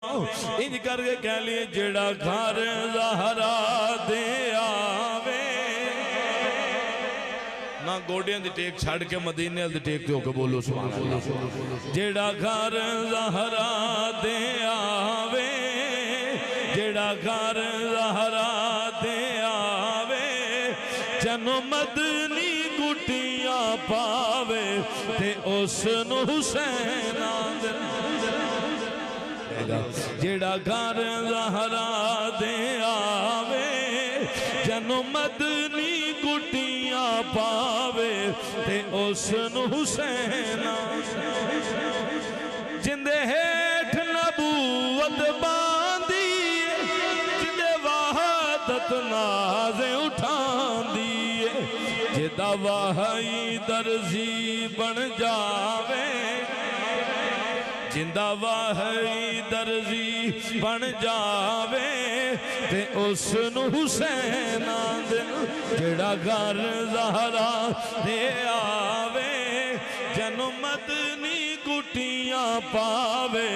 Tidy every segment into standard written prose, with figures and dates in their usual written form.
इंज करके कह लिए जेड़ा घर ज़हरा दे आवे ना गोडियां दी टेक छड़ के मदीने दी टेक ते होके बोलो सुभान अल्लाह। जेड़ा घर ज़हरा दे आवे जेड़ा घर ज़हरा दे आवे जन्म मदनी गुटियां पावे ते उस नूं हुसैन आंदे जेड़ा घर ज़हरा दे आवे जन्म मदनी गुटियां पावे ते उस नूं हुसैन जिंदे हेठ नबूवत बांधी जिंदे वहादत नाज़े उठांदी जिदा वही दर्जी बन जावे जिंदा वही दर्जी बन जावे ते उस नूं हुसैन आंदे जेड़ा घर ज़हरा दे आवे जन्म मदनी गुटियां पावे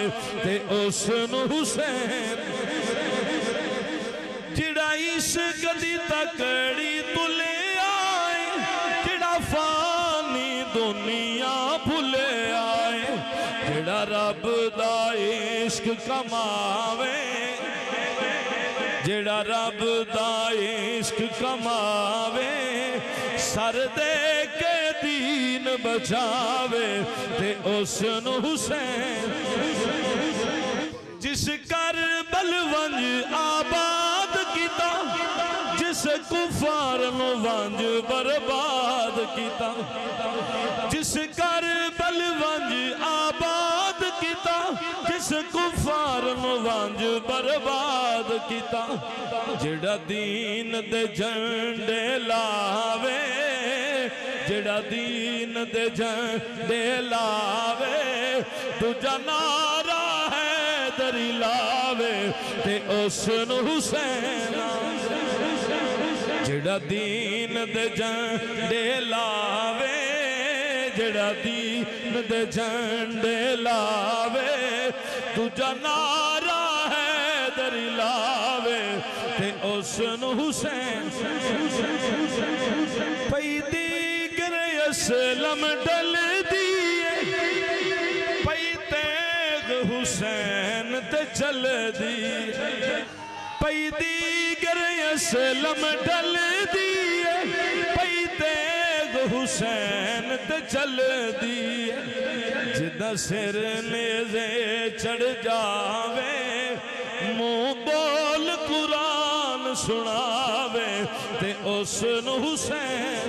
ते उस नूं हुसैन जेड़ा इश्क दी तकड़ी तुले आए जेड़ा फानी दुनिया भुले आए जेड़ा रब दा इश्क कमावे जेड़ा रब दा इश्क कमावे सर दे के दीन बचावे ते उस नूं हुसैन जिस करबल वंज आबाद कीता जिस कुफार नूं वंज बर्बाद कीता जिस करबल वंज आबाद कीता जिस कुफार नूं वंज बर्बाद कीता जेड़ा दीन दे झंडे लावे जेड़ा दीन दे झंडे लावे दूजा नारा है दरी लावे ते उस नूं हुसैन जेड़ा दीन दे झंडे लावे जेड़ा दीन दे झंडे लावे दूजा नारा है दरी लावे ते उस नूं हुसैन पई दीगर असलम डल दिए पई तेग हुसैन ते चल दी पई दीगर असलम डल दिए पई तेग हुसैन ते चल दी जिदा सिर नेज़े चढ़ जावे मुंह बोल कुरान सुनावे ते उस नूं हुसैन